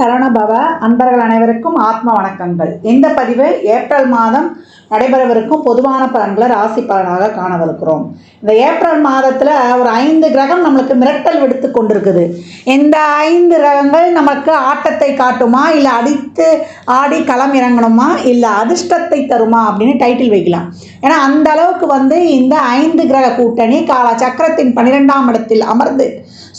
சரவணபவ அன்பர்கள் அனைவருக்கும் ஆத்ம வணக்கங்கள். இந்த பதிவு ஏப்ரல் மாதம் நடைபெறவிருக்கும் பொதுவான பலன்களை ராசி பலனாக காணவிருக்கிறோம். இந்த ஏப்ரல் மாதத்தில் ஒரு 5 கிரகம் நம்மளுக்கு மிரட்டல் விடுத்து கொண்டிருக்குது. இந்த 5 கிரகங்கள் நமக்கு ஆட்டத்தை காட்டுமா, இல்லை அடித்து ஆடி களம் இறங்கணுமா, இல்லை அதிர்ஷ்டத்தை தருமா அப்படின்னு டைட்டில் வைக்கலாம். ஏன்னா அந்த அளவுக்கு இந்த 5 கிரக கூட்டணி கால சக்கரத்தின் 12ஆம் இடத்தில் அமர்ந்து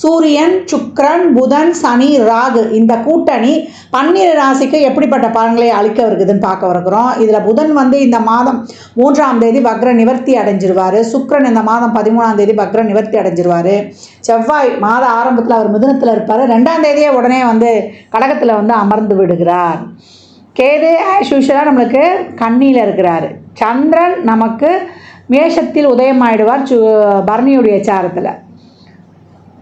சூரியன், சுக்கிரன், புதன், சனி, ராகு இந்த கூட்டணி 12 ராசிக்கு எப்படிப்பட்ட பலன்களை அளிக்க இருக்குதுன்னு பார்க்க வருகிறோம். இதில் புதன் இந்த மாதம் 3ஆம் தேதி வக்ர நிவர்த்தி அடைஞ்சிருவார். சுக்கிரன் இந்த மாதம் 13ஆம் தேதி வக்ர நிவர்த்தி அடைஞ்சிருவார். செவ்வாய் மாத ஆரம்பத்தில் அவர் மிதுனத்தில் இருப்பார். 2ஆம் தேதியே உடனே கடகத்தில் அமர்ந்து விடுகிறார். கேது ஆஸ் யூஷுவலாக நம்மளுக்கு கன்னியில் இருக்கிறார். சந்திரன் நமக்கு மேஷத்தில் உதயமாயிடுவார் பரணியுடைய சாரத்தில்.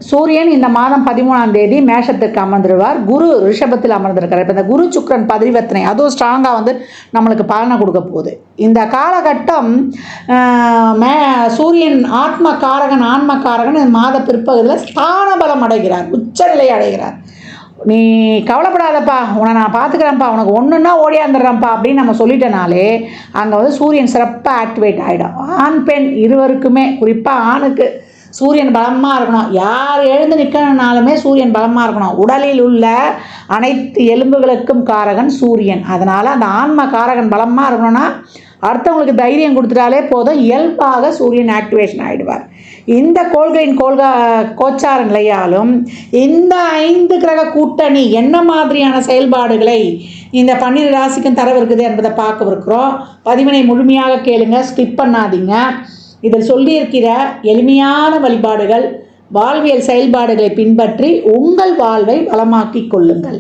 சூரியன் இந்த மாதம் 13ஆம் தேதி மேஷத்துக்கு அமர்ந்துடுவார். குரு ரிஷபத்தில் அமர்ந்திருக்கிறார். இப்போ இந்த குரு சுக்கிரன் பரிவர்த்தனை அதுவும் ஸ்ட்ராங்காக நம்மளுக்கு பலனை கொடுக்க போகுது. இந்த காலகட்டம் சூரியன் ஆத்மகாரகன் ஆன்மகாரகன் இந்த மாத பிற்பகுதியில் ஸ்தான பலம் அடைகிறார், உச்சநிலை அடைகிறார். நீ கவலைப்படாதப்பா, உன்னை நான் பார்த்துக்கிறேன்ப்பா, உனக்கு ஒன்றுன்னா ஓடியாந்துடுறேன்ப்பா அப்படின்னு நம்ம சொல்லிட்டனாலே அங்கே சூரியன் சிறப்பாக ஆக்டிவேட் ஆகிடும். ஆண் பெண் இருவருக்குமே, குறிப்பாக ஆணுக்கு சூரியன் பலமாக இருக்கணும். யார் எழுந்து நிற்கணுனாலுமே சூரியன் பலமாக இருக்கணும். உடலில் உள்ள அனைத்து எலும்புகளுக்கும் காரகன் சூரியன். அதனால் அந்த ஆன்ம காரகன் பலமாக இருக்கணும்னா அடுத்தவங்களுக்கு தைரியம் கொடுத்துட்டாலே போதும், இயல்பாக சூரியன் ஆக்டிவேஷன் ஆகிடுவார். இந்த கோள்களின் கோச்சார நிலையாலும் இந்த 5 கிரக கூட்டணி என்ன மாதிரியான செயல்பாடுகளை இந்த 12 ராசிக்கும் தரவிருக்குது என்பதை பார்க்கவிருக்கிறோம். பதிவினை முழுமையாக கேளுங்க, ஸ்கிப் பண்ணாதீங்க. இதில் சொல்லியிருக்கிற எளிமையான வழிபாடுகள், வாழ்வியல் செயல்பாடுகளை பின்பற்றி உங்கள் வாழ்வை வளமாக்கிக் கொள்ளுங்கள்.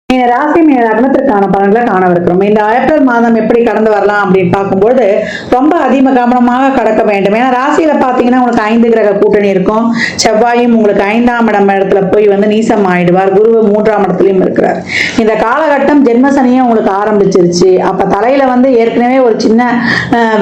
இந்த ராசி மீன லக்னத்திற்கான பலன்களை காணவிருக்கிறோம். இந்த ஏப்ரல் மாதம் எப்படி கடந்து வரலாம் அப்படின்னு பார்க்கும்போது ரொம்ப அதிக கவனமாக கடக்க வேண்டும். ஏன்னா ராசியில் பார்த்தீங்கன்னா உங்களுக்கு 5 கிரக கூட்டணி இருக்கும். செவ்வாயும் உங்களுக்கு 5ஆம் இடத்துல போய் நீசம் ஆயிடுவார். குரு 3ஆம் இடத்துலையும் இருக்கிறார். இந்த காலகட்டம் ஜென்மசனியும் உங்களுக்கு ஆரம்பிச்சிருச்சு. அப்போ தலையில் ஏற்கனவே ஒரு சின்ன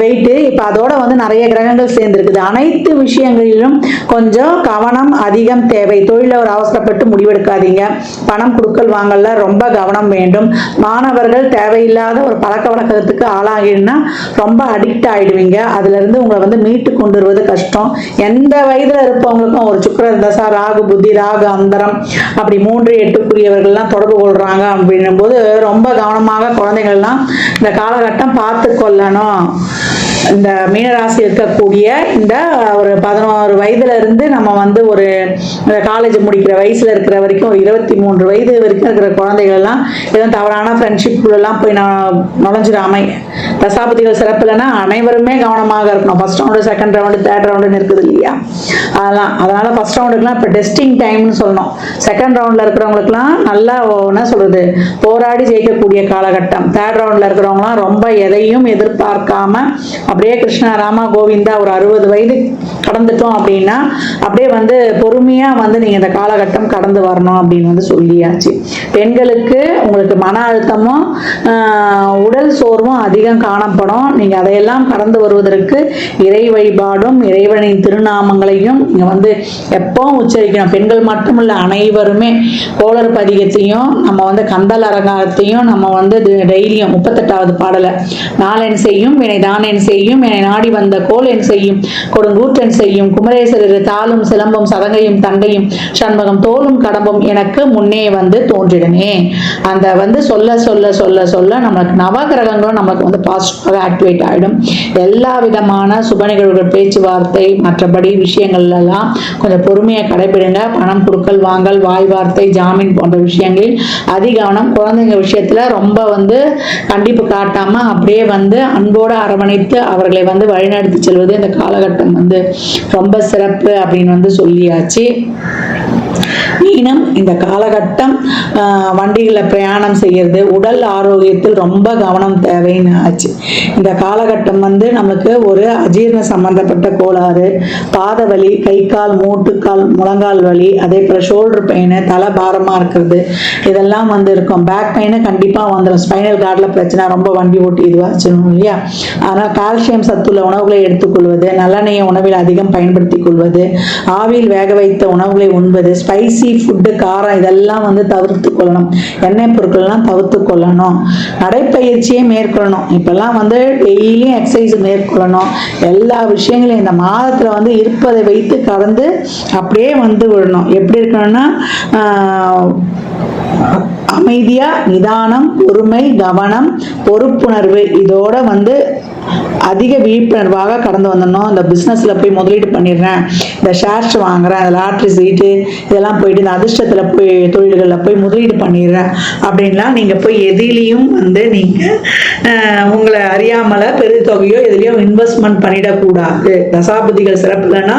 வெயிட்டு, இப்போ அதோட நிறைய கிரகங்கள் சேர்ந்துருக்குது. அனைத்து விஷயங்களிலும் கொஞ்சம் கவனம் அதிகம் தேவை. தொழிலில் ஒரு அவசரப்பட்டு முடிவெடுக்காதீங்க. பணம் கொடுக்கல் வாங்கல ரொம்ப கவனம் வேண்டும். மாணவர்கள் தேவையில்லாத ஒரு பழக்க வழக்கத்துக்கு ஆளாகினா ரொம்ப அடிக்ட் ஆயிடுவீங்க. அதுல இருந்து உங்களை மீட்டு கொண்டு வருவது கஷ்டம். எந்த வயதுல இருப்பவங்களுக்கும் ஒரு சுக்கிர தசா, ராகு புத்தி, ராகு அந்தரம் அப்படி 3, 8 தொடர்பு கொள்றாங்க அப்படின்னும் போது ரொம்ப கவனமாக குழந்தைகள்லாம் இந்த காலகட்டம் பார்த்து கொள்ளணும். இந்த மீனராசி இருக்கக்கூடிய இந்த ஒரு 11 வயதுல இருந்து நம்ம ஒரு காலேஜ் முடிக்கிற வயசுல இருக்கிற வரைக்கும் ஒரு 23 வயது வரைக்கும் இருக்கிற குழந்தைகள் எல்லாம் எதுவும் தவறான ஃப்ரெண்ட்ஷிப்லாம் போய் நுழைஞ்சிடாம, தசாபதிகள் சிறப்பு இல்லைன்னா அனைவருமே கவனமாக இருக்கணும். First round, second round, third ரவுண்டுன்னு இருக்குது இல்லையா, அதனால ஃபர்ஸ்ட் ரவுண்டுக்குலாம் இப்போ டெஸ்டிங் டைம்னு சொல்லணும். செகண்ட் ரவுண்டில் இருக்கிறவங்களுக்குலாம் நல்லா என்ன சொல்றது, போராடி ஜெயிக்கக்கூடிய காலகட்டம். தேர்ட் ரவுண்டில் இருக்கிறவங்களாம் ரொம்ப எதையும் எதிர்பார்க்காம அப்படியே கிருஷ்ணா ராமா கோவிந்தா ஒரு 60 வயது கடந்துட்டோம் அப்படின்னா அப்படியே பொறுமையா நீங்க இந்த காலகட்டம் கடந்து வரணும் அப்படின்னு சொல்லியாச்சு. பெண்களுக்கு உங்களுக்கு மன அழுத்தமும் உடல் சோர்வும் அதிகம் காணப்படும். நீங்க அதையெல்லாம் கடந்து வருவதற்கு இறை வழிபாடும் இறைவனின் திருநாமங்களையும் நீங்க எப்பவும் உச்சரிக்கணும். பெண்கள் மட்டுமல்ல, அனைவருமே கோளறு பதிகத்தையும் நம்ம கந்தல் அரங்கத்தையும் நம்ம டெய்லியும் 38வது பாடலை நாளென் செய்யும் வினை தானென் செய்யும் என்னை நாடி வந்த கோல் என் செய்யும் கொடுங்கூற்றன் செய்யும் குமரேசர் தாளும் சிலம்பும் சதங்கையும் தண்டையும் சண்முகம் தோளும் கடம்பும் எனக்கு முன்னே தோன்றிடனே. அந்த சொல்ல சொல்ல சொல்ல சொல்ல நம்மளுக்கு நவகிரகங்களும் நம்மளுக்கு பாசிட்டிவாக ஆக்டிவேட் ஆகிடும். எல்லா விதமான சுப நிகழ்வுகள், பேச்சுவார்த்தை, மற்றபடி விஷயங்கள் எல்லாம் கொஞ்சம் பொறுமையை கடைபிடுங்க. பணம் கொடுக்கல் வாங்கல், வாய் வார்த்தை, ஜாமீன் போன்ற விஷயங்களில் அதிகவனம். குழந்தைங்க விஷயத்துல ரொம்ப கண்டிப்பு காட்டாம அப்படியே அன்போடு அரவணைத்து அவர்களை வழிநடத்தி செல்வது இந்த காலகட்டம் ரொம்ப சிறப்பு அப்படின்னு சொல்லியாச்சு. மீனம் இந்த காலகட்டம் வண்டிகளில் பிரயாணம் செய்யறது, உடல் ஆரோக்கியத்தில் ரொம்ப கவனம் தேவைன்னு ஆச்சு. இந்த காலகட்டம் நம்மளுக்கு ஒரு அஜீரண சம்பந்தப்பட்ட கோளாறு, பாத வலி, கை கால் மூட்டுக்கால் முழங்கால் வலி, அதே போல் ஷோல்டர் பெயின், தலை பாரமாக இருக்கிறது, இதெல்லாம் இருக்கும். பேக் பெயின் கண்டிப்பாக வந்துடும். ஸ்பைனல் கார்டில் பிரச்சனை, ரொம்ப வண்டி ஓட்டி இதுவாச்சுணும் இல்லையா. ஆனால் கால்சியம் சத்துள்ள உணவுகளை எடுத்துக்கொள்வது, நல்லெண்ணெயை உணவில் அதிகம் பயன்படுத்தி கொள்வது, ஆவியில் வேக வைத்த உணவுகளை உண்பது, ஸ்பைசி ஃபுட்டு, காரம் இதெல்லாம் வந்து தவிர்த்து கொள்ளணும். எண்ணெய் பொருட்கள்லாம் தவிர்த்து கொள்ளணும். நடைப்பயிற்சியை மேற்கொள்ளணும். இப்பெல்லாம் வந்து டெய்லியும் எக்ஸசைஸ் மேற்கொள்ளணும். எல்லா விஷயங்களையும் இந்த மாதத்தில் வந்து இருப்பதை வைத்து கடந்து அப்படியே வந்து விடணும். எப்படி இருக்கணும்னா அமைதியா, நிதானம், பொறுமை, கவனம், பொறுப்புணர்வு இதோட வந்து அதிக விழிப்புணர்வாக கடந்து வந்துடணும். இந்த பிஸ்னஸில் போய் முதலீடு பண்ணிடுறேன், இந்த ஷேர்ஸ் வாங்குறேன், இந்த லாட்ரி சீட்டு இதெல்லாம் போயிட்டு இந்த அதிர்ஷ்டத்தில் போய் தொழில்களில் போய் முதலீடு பண்ணிடுறேன் அப்படின்லாம் நீங்கள் போய் எதிலையும் வந்து நீங்கள் உங்களை அறியாமல் பெருத்தொகையோ எதுலேயோ இன்வெஸ்ட்மெண்ட் பண்ணிடக்கூடாது. தசாபதிகள் சிறப்புலன்னா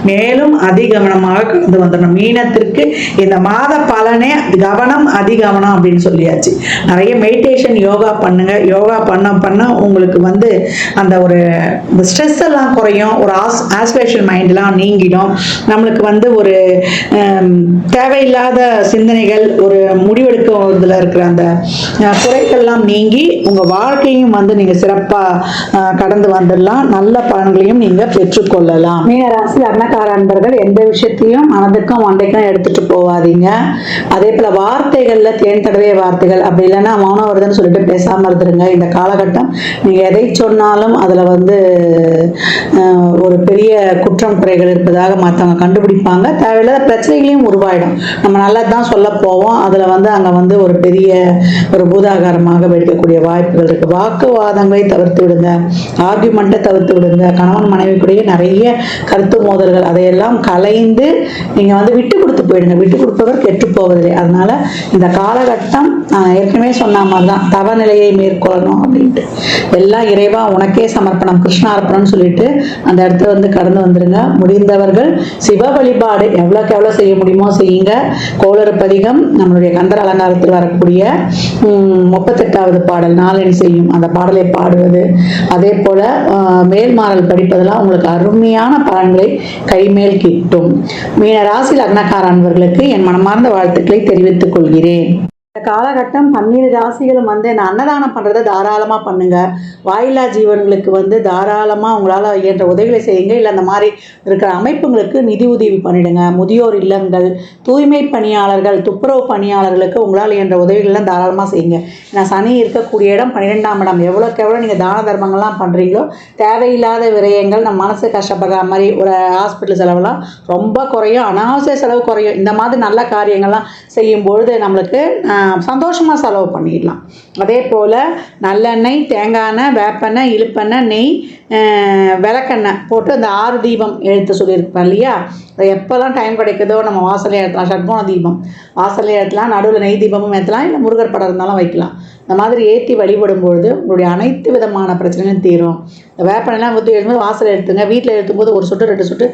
மேலும் அதிகவனமாக கடந்து வந்துடணும். மீனத்திற்கு இந்த மாத பலனே கவனம், அதிகவனம் அப்படின்னு சொல்லியாச்சு. நிறைய மெடிடேஷன், யோகா பண்ணுங்க. யோகா பண்ண உங்களுக்கு வந்து அந்த ஒரு ஸ்ட்ரெஸ் எல்லாம் குறையும். ஒரு ஆஸ்பிரேஷன் மைண்ட்லாம் நீங்கிடும். நம்மளுக்கு வந்து ஒரு தேவையில்லாத சிந்தனைகள், ஒரு முடிவெடுக்கிறதுல இருக்கிற அந்த குறைகள்லாம் நீங்கி உங்கள் வாழ்க்கையும் வந்து நீங்கள் சிறப்பாக கடந்து வந்துடலாம். நல்ல பலன்களையும் நீங்கள் பெற்றுக்கொள்ளலாம். மீனராசி லக்னக்கார அன்பர்கள் எந்த விஷயத்தையும் மனதுக்கும் மண்டைக்கும் எடுத்துட்டு போவாதீங்க. அதே போல் வார்த்தைகளில் தேன் தடவைய வார்த்தைகள், அப்படி இல்லைன்னா மௌனம் வருதுன்னு சொல்லிட்டு பேசாமல் இருந்துருங்க. இந்த காலகட்டம் நீங்கள் எதை சொன்னாலும் அதில் வந்து ஒரு பெரிய குற்றம் குறைகள் இருப்பதாக மற்றவங்க கண்டுபிடிப்பாங்க. தேவையில்லாத பிரச்சனைகளையும் உருவாயிடும். நம்ம நல்லது தான் சொல்ல போவோம், அதில் வந்து அங்கே வந்து ஒரு பெரிய ஒரு பூதாகாரமாக வெடிக்கக்கூடிய வாய்ப்புகள் இருக்குது. வாக்குவாதங்களை தவிர்த்து விடுங்க. ஆர்கியூமெண்ட்டை தவிர்த்து விடுங்க. கணவன் மனைவிக்குடைய நிறைய கருத்து மோதல்கள் அதையெல்லாம் கலைந்து நீங்கள் வந்து விட்டு கொடுத்து போயிடுங்க. விட்டு கொடுப்பவர் கெட்டு போவதில்லை. அதனால இந்த காலகட்டம் ஏற்கனவே சொன்ன மாதிரி தான் தவநிலையை மேற்கொள்ளணும் அப்படின்ட்டு எல்லாம் இறைவா உனக்கே சமர்ப்பணம், கிருஷ்ணார்ப்பணம்னு சொல்லிட்டு அந்த இடத்துல வந்து கடந்து வந்துருங்க. முடிந்தவர்கள் சிவ வழிபாடு எவ்வளோக்கு எவ்வளோ செய்ய முடியுமோ செய்யுங்க. கோளறு பதிகம், நம்மளுடைய கந்தர் அலங்காரத்தில் வரக்கூடிய 38வது பாடல் நாளென் செய்யும் அந்த பாடலை பாடுவது, அதே போல மேல்மாறல் படிப்பதெல்லாம் உங்களுக்கு அருமையான பலன்களை கைமேல் கிட்டும். மீன ராசி லக்னக்கார அன்பர்களுக்கு என் மனமார்ந்த வாழ்த்துக்களை தெரிவித்துக் கொள்கிறேன். இந்த காலகட்டம் 12 ராசிகளும் வந்து இந்த அன்னதானம் பண்ணுறதை தாராளமாக பண்ணுங்கள். வாயில்லா ஜீவன்களுக்கு வந்து தாராளமாக உங்களால் இயன்ற உதவிகளை செய்யுங்க. இல்லை அந்த மாதிரி இருக்கிற அமைப்புங்களுக்கு நிதி உதவி பண்ணிடுங்க. முதியோர் இல்லங்கள், தூய்மை பணியாளர்கள், துப்புரவு பணியாளர்களுக்கு உங்களால் இயன்ற உதவிகள்லாம் தாராளமாக செய்யுங்க. ஏன்னா சனி இருக்கக்கூடிய இடம் 12ஆம் இடம். எவ்வளோக்கு எவ்வளோ நீங்கள் தான தர்மங்கள்லாம் பண்ணுறீங்களோ தேவையில்லாத விரயங்கள், நம்ம மனசு கஷ்டப்படுற மாதிரி ஒரு ஹாஸ்பிட்டல் செலவெல்லாம் ரொம்ப குறையும், அனாவசிய செலவு குறையும். இந்த மாதிரி நல்ல காரியங்கள்லாம் செய்யும்பொழுது நம்மளுக்கு சந்தோஷமாக செலவு பண்ணிடலாம். அதே போல் நல்லெண்ணெய், தேங்காய் எண்ணெய், வேப்பெண்ணெய், இழுப்பெண்ணெய், நெய், விளக்கெண்ணெய் போட்டு அந்த 6 தீபம் எழுத்து சொல்லியிருப்பேன் இல்லையா, அதை எப்போல்லாம் டைம் கிடைக்குதோ நம்ம வாசலே ஏற்றலாம். ஷட்கோண தீபம் வாசலே ஏற்றலாம், நடுவில் நெய் தீபமும் ஏற்றலாம், இல்லை முருகர் படம் இருந்தாலும் வைக்கலாம். இந்த மாதிரி ஏற்றி வழிபடும்பொழுது உங்களுடைய அனைத்து விதமான பிரச்சனையும் தீரும். இந்த வேப்பெண்ணெய்லாம் ஊற்றி எழுதும்போது வாசல் எடுத்துங்க. வீட்டில் எழுத்தும்போது ஒரு சொட்டு 2 சொட்டு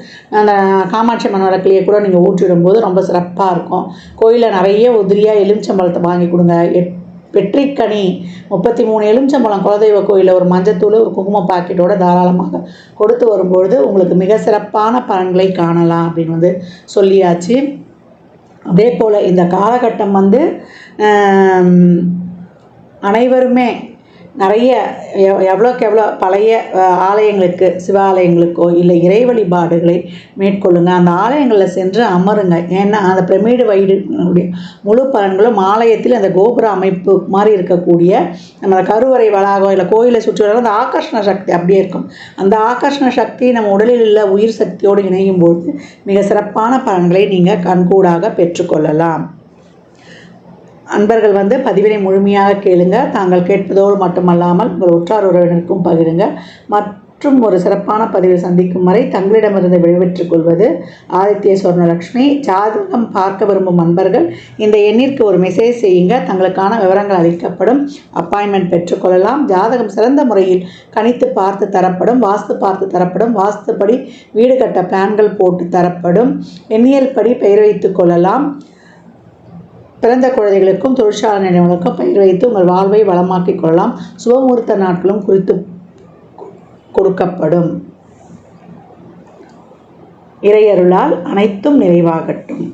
அந்த காமாட்சி அம்மன் விளக்குலையே கூட நீங்கள் ஊற்றிடும்போது ரொம்ப சிறப்பாக இருக்கும். கோயிலில் நிறைய உதிரியாக எலுமிச்சம்பழத்தை வாங்கி கொடுங்க. வெற்றிக்கனி 33 எலுமிச்சம்பழம் குலதெய்வ கோயிலில் ஒரு மஞ்சத்தூள், ஒரு குங்கும பாக்கெட்டோட தாராளமாக கொடுத்து வரும்பொழுது உங்களுக்கு மிக சிறப்பான பலன்களை காணலாம் அப்படின்னு வந்து சொல்லியாச்சு. அதே போல் இந்த காலகட்டம் வந்து அனைவருமே நிறைய எவ்வளோக்கு எவ்வளோ பழைய ஆலயங்களுக்கு, சிவாலயங்களுக்கோ இல்லை இறை வழிபாடுகளை மேற்கொள்ளுங்க. அந்த ஆலயங்களில் சென்று அமருங்க. ஏன்னா அந்த பிரமிடு வைடுடைய முழு பலன்களும் ஆலயத்தில் அந்த கோபுர அமைப்பு மாதிரி இருக்கக்கூடிய நம்ம கருவறை வளாகம் இல்லை கோயிலை சுற்றி வர அந்த ஆகர்ஷண சக்தி அப்படியே இருக்கும். அந்த ஆகர்ஷண சக்தி நம்ம உடலில் உள்ள உயிர் சக்தியோடு இணையும் போது மிக சிறப்பான பலன்களை நீங்கள் கண்கூடாக பெற்றுக்கொள்ளலாம். அன்பர்கள் வந்து பதிவினை முழுமையாக கேளுங்க. தாங்கள் கேட்பதோடு மட்டுமல்லாமல் உங்கள் உற்றார் உறவினருக்கும் பகிருங்க. மற்றும் ஒரு சிறப்பான பதிவில் சந்திக்கும் வரை தங்களிடமிருந்து விடைபெற்றுக் கொள்வது ஆதித்ய சொர்ணலக்ஷ்மி. ஜாதகம் பார்க்க விரும்பும் அன்பர்கள் இந்த எண்ணிற்கு ஒரு மெசேஜ் செய்யுங்க. தங்களுக்கான விவரங்கள் அளிக்கப்படும். அப்பாயின்மெண்ட் பெற்றுக்கொள்ளலாம். ஜாதகம் சிறந்த முறையில் கணித்து பார்த்து தரப்படும். வாஸ்து பார்த்து தரப்படும். வாஸ்துப்படி வீடு கட்ட பிளான்கள் போட்டு தரப்படும். எண்ணியல் படி பெயர் வைத்துக் கொள்ளலாம். பிறந்த குழந்தைகளுக்கும் தொழிற்சாலை நிறுவனங்களுக்கும் பெயர் வைத்து உங்கள் வாழ்வை வளமாக்கிக் கொள்ளலாம். சுபமுகூர்த்த நாட்களும் குறித்து கொடுக்கப்படும். இறையருளால் அனைத்தும் நிறைவாகட்டும்.